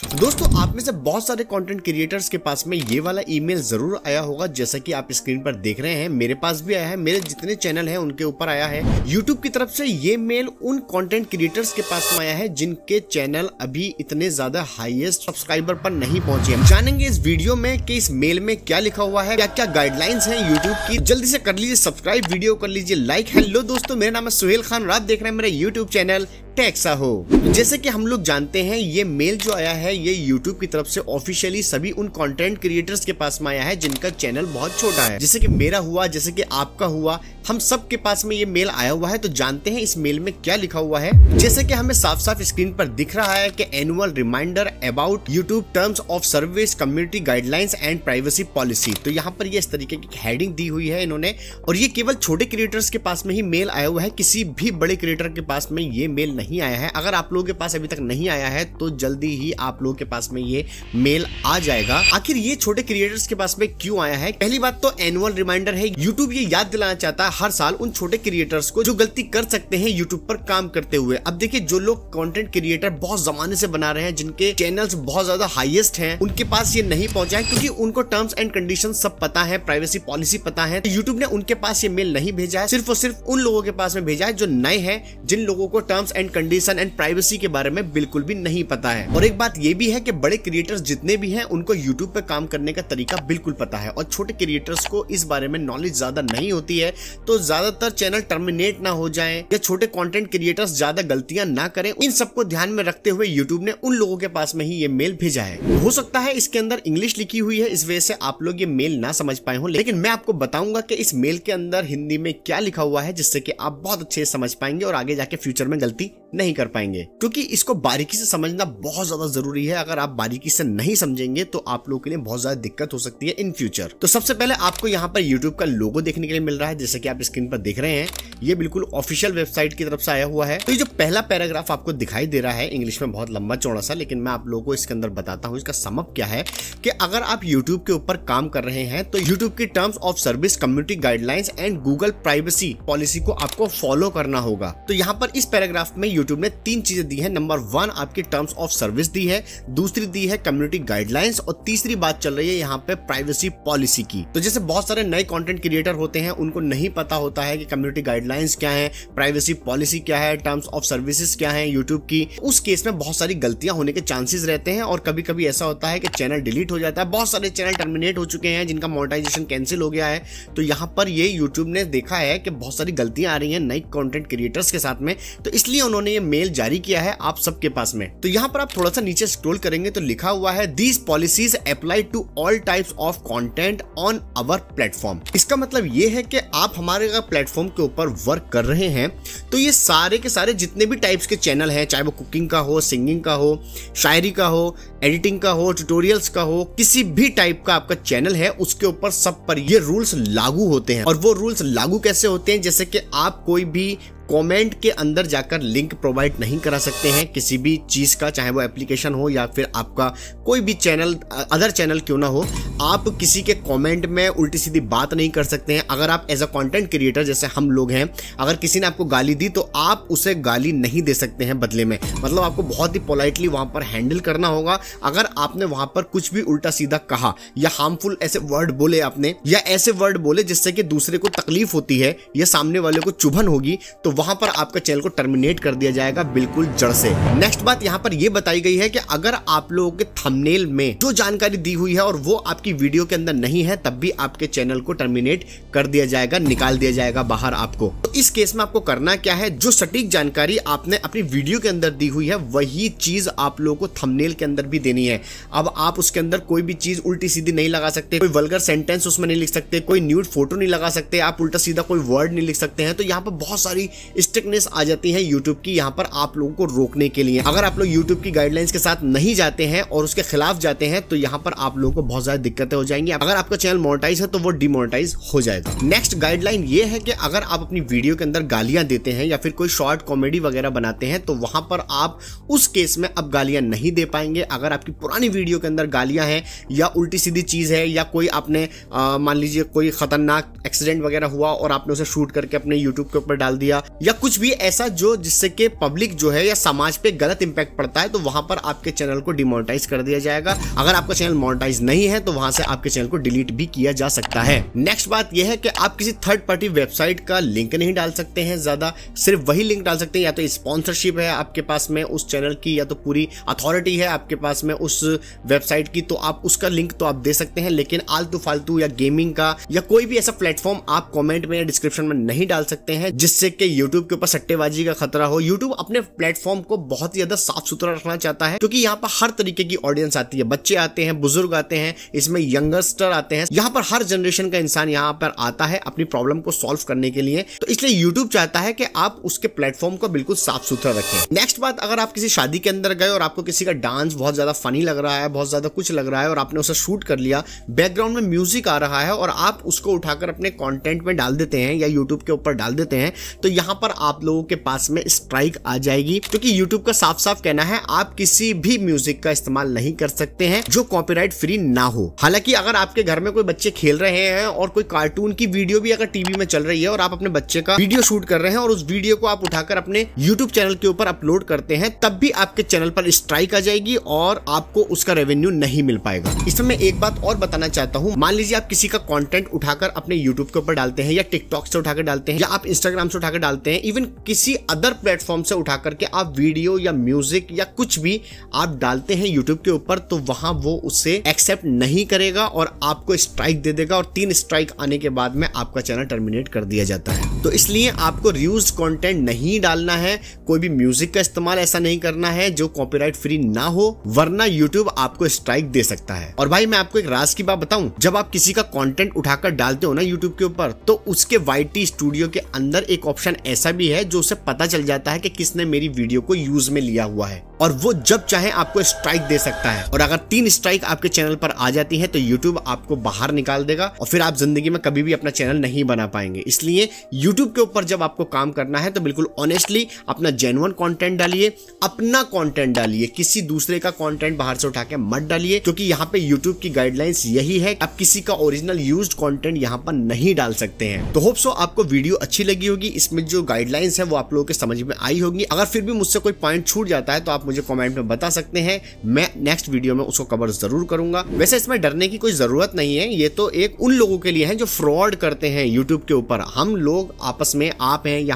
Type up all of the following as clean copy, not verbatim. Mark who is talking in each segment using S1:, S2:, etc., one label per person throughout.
S1: दोस्तों आप में से बहुत सारे कंटेंट क्रिएटर्स के पास में ये वाला ईमेल जरूर आया होगा, जैसा कि आप स्क्रीन पर देख रहे हैं। मेरे पास भी आया है, मेरे जितने चैनल हैं उनके ऊपर आया है। YouTube की तरफ से ये मेल उन कंटेंट क्रिएटर्स के पास में आया है जिनके चैनल अभी इतने ज्यादा हाईएस्ट सब्सक्राइबर पर नहीं पहुंचे हैं। जानेंगे इस वीडियो में कि इस मेल में क्या लिखा हुआ है, क्या क्या गाइडलाइंस हैं YouTube की। जल्दी से कर लीजिए सब्सक्राइब, वीडियो कर लीजिए लाइक। हेलो दोस्तों, मेरा नाम है सुहेल खान और आप देख रहे हैं मेरा YouTube चैनल टेक्सा हो। जैसे कि हम लोग जानते हैं, ये मेल जो आया है ये YouTube की तरफ से ऑफिशियली सभी उन कंटेंट क्रिएटर्स के पास में आया है जिनका चैनल बहुत छोटा है, जैसे कि मेरा हुआ, जैसे कि आपका हुआ, हम सब के पास में ये मेल आया हुआ है। तो जानते हैं इस मेल में क्या लिखा हुआ है। जैसे कि हमें साफ साफ स्क्रीन पर दिख रहा है कि annual reminder about YouTube terms of service, community guidelines and privacy policy. तो यहाँ पर ये इस तरीके की हेडिंग दी हुई है इन्होंने, और ये केवल छोटे क्रिएटर्स के पास में ही मेल आया हुआ है, किसी भी बड़े क्रिएटर के पास में ये मेल नहीं आया है। अगर आप लोगों के पास अभी तक नहीं आया है तो जल्दी ही आप लोगों के पास में ये मेल आ जाएगा। आखिर ये छोटे क्रिएटर्स के पास में क्यों आया है? पहली बात तो एनुअल रिमाइंडर है। YouTube ये याद दिलाना चाहता है हर साल उन छोटे क्रिएटर्स को जो गलती कर सकते हैं YouTube पर काम करते हुए। अब देखिए, जो लोग कंटेंट क्रिएटर बहुत जमाने से बना रहे हैं, जिनके चैनल्स बहुत ज्यादा हाईएस्ट हैं, उनके पास ये नहीं पहुंचा है क्योंकि उनको टर्म्स एंड कंडीशन सब पता है, प्राइवेसी पॉलिसी पता है। तो YouTube ने उनके पास ये मेल नहीं भेजा है, सिर्फ और सिर्फ उन लोगों के पास में भेजा है जो नए हैं, जिन लोगों को terms and condition and privacy के बारे में बिल्कुल भी नहीं पता है। और एक बात ये भी है कि बड़े क्रिएटर्स जितने भी हैं उनको YouTube पे काम करने का तरीका बिल्कुल पता है, और छोटे क्रिएटर्स को इस बारे में नॉलेज ज्यादा नहीं होती है। तो ज्यादातर चैनल टर्मिनेट ना हो जाएं या छोटे कंटेंट क्रिएटर्स ज्यादा गलतियां ना करें, इन सबको ध्यान में रखते हुए YouTube ने उन लोगों के पास में ही ये मेल भेजा है। हो सकता है इसके अंदर इंग्लिश लिखी हुई है, इस वजह से आप लोग ये मेल ना समझ पाए हो, लेकिन मैं आपको बताऊंगा कि इस मेल के अंदर हिंदी में क्या लिखा हुआ है, जिससे कि आप बहुत अच्छे से समझ पाएंगे और आगे जाके फ्यूचर में गलती नहीं कर पाएंगे। क्योंकि इसको बारीकी से समझना बहुत ज्यादा जरूरी है। अगर आप बारीकी से नहीं समझेंगे तो आप लोगों के लिए बहुत ज्यादा दिक्कत हो सकती है इन फ्यूचर। तो सबसे पहले आपको यहाँ पर YouTube का लोगो देखने के लिए मिल रहा है, जैसे कि आप स्क्रीन पर देख रहे हैं। ये बिल्कुल ऑफिशियल वेबसाइट की तरफ से आया हुआ है। तो ये जो पहला पैराग्राफ आपको दिखाई दे रहा है इंग्लिश में, बहुत लंबा चौड़ा सा, लेकिन मैं आप लोगों को इसके अंदर बताता हूँ इसका समअप क्या है। कि अगर आप YouTube के ऊपर काम कर रहे हैं तो YouTube की terms of service, community guidelines and Google privacy policy को आपको फॉलो करना होगा। तो यहाँ पर इस पैराग्राफ में YouTube ने 3 चीजें दी है। नंबर 1 आपकी टर्म्स ऑफ सर्विस दी है, दूसरी दी है कम्युनिटी गाइडलाइंस, और तीसरी बात चल रही है यहाँ पे प्राइवेसी पॉलिसी की। तो जैसे बहुत सारे नए कंटेंट क्रिएटर होते हैं, उनको नहीं पता होता है कि कम्युनिटी गाइडलाइंस क्या है, प्राइवेसी पॉलिसी क्या है, टर्म्स ऑफ सर्विसेज क्या है YouTube की। उस केस में बहुत सारी गलतियां होने के चांसेस रहते हैं, और कभी कभी ऐसा होता है कि चैनल डिलीट हो जाता है। बहुत सारे चैनल टर्मिनेट हो चुके हैं जिनका मोनेटाइजेशन कैंसिल हो गया है। तो यहाँ पर ये YouTube ने देखा है कि बहुत सारी गलतियां आ रही हैं नई कंटेंट क्रिएटर्स के साथ में, तो इसलिए उन्होंने ये मेल जारी किया है आप सबके पास में। तो यहाँ पर आप थोड़ा सा नीचे स्क्रॉल करेंगे तो लिखा हुआ है these policies apply to all types of content on our platform. इसका मतलब ये है कि आप हमारे प्लेटफॉर्म के ऊपर वर्क कर रहे हैं तो ये सारे के सारे जितने भी टाइप्स के चैनल हैं, चाहे वो कुकिंग का हो, सिंगिंग का हो, शायरी का हो, एडिटिंग का हो, ट्यूटोरियल्स का हो, किसी भी टाइप का आपका चैनल है उसके ऊपर सब पर ये रूल्स लागू होते हैं। और वो रूल्स लागू कैसे होते हैं? जैसे कि आप कोई भी कमेंट के अंदर जाकर लिंक प्रोवाइड नहीं करा सकते हैं किसी भी चीज का, चाहे वो एप्लीकेशन हो या फिर आपका कोई भी चैनल, अदर चैनल क्यों ना हो। आप किसी के कमेंट में उल्टी सीधी बात नहीं कर सकते हैं। अगर आप एज अ कंटेंट क्रिएटर जैसे हम लोग हैं, अगर किसी ने आपको गाली दी तो आप उसे गाली नहीं दे सकते हैं बदले में। मतलब आपको बहुत ही पोलाइटली वहां पर हैंडल करना होगा। अगर आपने वहां पर कुछ भी उल्टा सीधा कहा या हार्मफुल ऐसे वर्ड बोले आपने, या ऐसे वर्ड बोले जिससे कि दूसरे को तकलीफ होती है या सामने वाले को चुभन होगी, तो वहां पर आपका चैनल को टर्मिनेट कर दिया जाएगा बिल्कुल जड़ से। नेक्स्ट बात यहाँ पर यह बताई गई है कि अगर आप लोगों के थंबनेल में जो जानकारी दी हुई है और वो आपकी वीडियो के अंदर नहीं है, तब भी आपके चैनल को टर्मिनेट कर दिया जाएगा, निकाल दिया जाएगा बाहर आपको। तो इस केस में आपको करना क्या है, जो सटीक जानकारी आपने अपनी वीडियो के अंदर दी हुई है वही चीज आप लोगों को थंबनेल के अंदर भी देनी है। अब आप उसके अंदर कोई भी चीज उल्टी सीधी नहीं लगा सकते, कोई वल्गर सेंटेंस उसमें नहीं लिख सकते, कोई न्यूड फोटो नहीं लगा सकते, आप उल्टा सीधा कोई वर्ड नहीं लिख सकते हैं। तो यहाँ पर बहुत सारी स्ट्रिक्टनेस आ जाती है YouTube की यहाँ पर आप लोगों को रोकने के लिए। अगर आप लोग YouTube की गाइडलाइंस के साथ नहीं जाते हैं और उसके खिलाफ जाते हैं तो यहाँ पर आप लोगों को बहुत ज्यादा दिक्कतें हो जाएंगी। अगर आपका चैनल मोनेटाइज है तो वो डिमोनेटाइज हो जाएगा। नेक्स्ट गाइडलाइन ये है कि अगर आप अपनी वीडियो के अंदर गालियां देते हैं या फिर कोई शॉर्ट कॉमेडी वगैरह बनाते हैं तो वहां पर आप उस केस में अब गालियां नहीं दे पाएंगे। अगर आपकी पुरानी वीडियो के अंदर गालियां हैं या उल्टी सीधी चीज है या कोई आपने मान लीजिए कोई खतरनाक एक्सीडेंट वगैरह हुआ और आपने उसे शूट करके अपने YouTube के ऊपर डाल दिया, या कुछ भी ऐसा जो जिससे कि पब्लिक जो है या समाज पे गलत इंपैक्ट पड़ता है, तो वहां पर आपके चैनल को डिमोनेटाइज कर दिया जाएगा। अगर आपका चैनल मोनेटाइज नहीं है तो वहां से आपके चैनल को डिलीट भी किया जा सकता है। नेक्स्ट बात यह है कि आप किसी थर्ड पार्टी वेबसाइट का लिंक नहीं डाल सकते हैं, ज्यादा सिर्फ वही लिंक डाल सकते हैं या तो स्पॉन्सरशिप है आपके पास में उस चैनल की, या तो पूरी अथॉरिटी है आपके पास में उस वेबसाइट की, तो आप उसका लिंक तो आप दे सकते हैं, लेकिन आलतू फालतू या गेमिंग का या कोई भी ऐसा प्लेटफॉर्म आप कमेंट में या डिस्क्रिप्शन में नहीं डाल सकते हैं जिससे कि यूट्यूब के ऊपर सट्टेबाजी का खतरा हो। यूट्यूब अपने प्लेटफॉर्म को बहुत ही ज्यादा साफ सुथरा रखना चाहता है, क्योंकि यहाँ पर हर तरीके की ऑडियंस आती है, बच्चे आते हैं, बुजुर्ग आते हैं, इसमें यंगस्टर आते हैं, यहाँ पर हर जनरेशन का इंसान यहाँ पर आता है अपनी प्रॉब्लम को सॉल्व करने के लिए। तो इसलिए यूट्यूब चाहता है कि आप उसके प्लेटफॉर्म को बिल्कुल साफ सुथरा रखें। नेक्स्ट बात, अगर आप किसी शादी के अंदर गए और आपको किसी का डांस बहुत ज्यादा फनी लग रहा है, बहुत ज्यादा कुछ लग रहा है और आपने उसे शूट कर लिया, बैकग्राउंड में म्यूजिक आ रहा है और आप उसको उठाकर अपने कंटेंट में डाल देते हैं या यूट्यूब के ऊपर डाल देते हैं, तो यहाँ पर आप लोगों के पास में स्ट्राइक आ जाएगी, क्योंकि यूट्यूब का साफ साफ कहना है आप किसी भी म्यूजिक का इस्तेमाल नहीं कर सकते हैं जो कॉपीराइट फ्री ना हो। हालांकि अगर आपके घर में कोई बच्चे खेल रहे हैं और कोई कार्टून की वीडियो भी अगर टीवी में चल रही है और आप अपने बच्चे का वीडियो शूट कर रहे हैं और उस वीडियो को आप उठाकर अपने यूट्यूब चैनल के ऊपर अपलोड करते हैं, तब भी आपके चैनल पर स्ट्राइक आ जाएगी और आपको उसका रेवेन्यू नहीं मिल पाएगा। इसमें मैं एक बात और बताना चाहता हूं, मान लीजिए आप किसी का कंटेंट उठाकर अपने यूट्यूब के ऊपर डालते हैं या टिकटॉक से उठाकर डालते हैं या आप इंस्टाग्राम से उठाकर डालते हैं, इवन किसी अदर प्लेटफॉर्म से उठाकर के आप वीडियो या म्यूजिक या कुछ भी आप डालते हैं यूट्यूब के ऊपर, तो वहां वो उसे एक्सेप्ट नहीं करेगा और आपको स्ट्राइक दे देगा और 3 स्ट्राइक आने के बाद में आपका चैनल टर्मिनेट कर दिया जाता है। तो इसलिए आपको रीयूज्ड कंटेंट नहीं डालना है, कोई भी म्यूजिक का इस्तेमाल ऐसा नहीं करना है जो कॉपीराइट फ्री ना हो, वरना यूट्यूब आपको स्ट्राइक दे सकता है। और भाई मैं आपको एक राज की बात बताऊं, जब आप किसी का कंटेंट उठाकर डालते हो ना यूट्यूब के ऊपर, तो उसके YT स्टूडियो के अंदर एक ऑप्शन ऐसा भी है जो उसे पता चल जाता है कि किसने मेरी वीडियो को यूज में लिया हुआ है, और वो जब चाहे आपको स्ट्राइक दे सकता है। और अगर 3 स्ट्राइक आपके चैनल पर आ जाती है तो यूट्यूब आपको बाहर निकाल देगा और फिर आप जिंदगी में कभी भी अपना चैनल नहीं बना पाएंगे। इसलिए यूट्यूब के ऊपर जब आपको काम करना है तो बिल्कुल ऑनेस्टली अपना जेन्युइन कंटेंट डालिए, अपना कंटेंट डालिए, किसी दूसरे का कंटेंट बाहर से उठा के मत डालिए, क्योंकि यहाँ पे यूट्यूब की गाइडलाइंस यही है, आप किसी का ओरिजिनल यूज्ड कंटेंट यहाँ पर नहीं डाल सकते हैं। तो होप सो आपको वीडियो अच्छी लगी होगी, इसमें जो गाइडलाइंस है वो आप लोगों के समझ में आई होगी। अगर फिर भी मुझसे कोई पॉइंट छूट जाता है तो आप मुझे कमेंट में बता सकते हैं, मैं नेक्स्ट वीडियो में उसको कवर जरूर करूंगा। वैसे इसमें डरने की कोई जरूरत नहीं है, ये तो एक उन लोगों के लिए है जो फ्रॉड करते हैं यूट्यूब के ऊपर। हम लोग आपस में, आप हैं या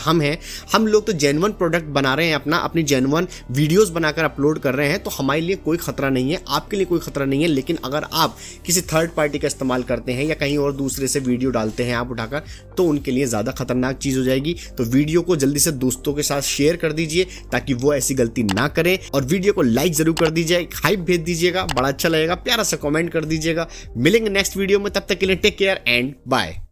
S1: हम लोग तो जेन्युइन प्रोडक्ट बना रहे हैं, अपनी जेन्युइन वीडियोस बनाकर अपलोड कर रहे हैं, तो हमारे लिए कोई खतरा नहीं है, आपके लिए कोई खतरा नहीं है। लेकिन अगर आप किसी थर्ड पार्टी का इस्तेमाल करते हैं या कहीं और दूसरे से वीडियो डालते हैं आप उठाकर, तो उनके लिए ज्यादा खतरनाक चीज हो जाएगी। तो वीडियो को जल्दी से दोस्तों के साथ शेयर कर दीजिए ताकि वो ऐसी गलती ना करें, और वीडियो को लाइक जरूर कर दीजिए, हाइप भेज दीजिएगा, बड़ा अच्छा लगेगा, प्यारा सा कमेंट कर दीजिएगा। मिलेंगे नेक्स्ट वीडियो में, तब तक के लिए टेक केयर एंड बाय।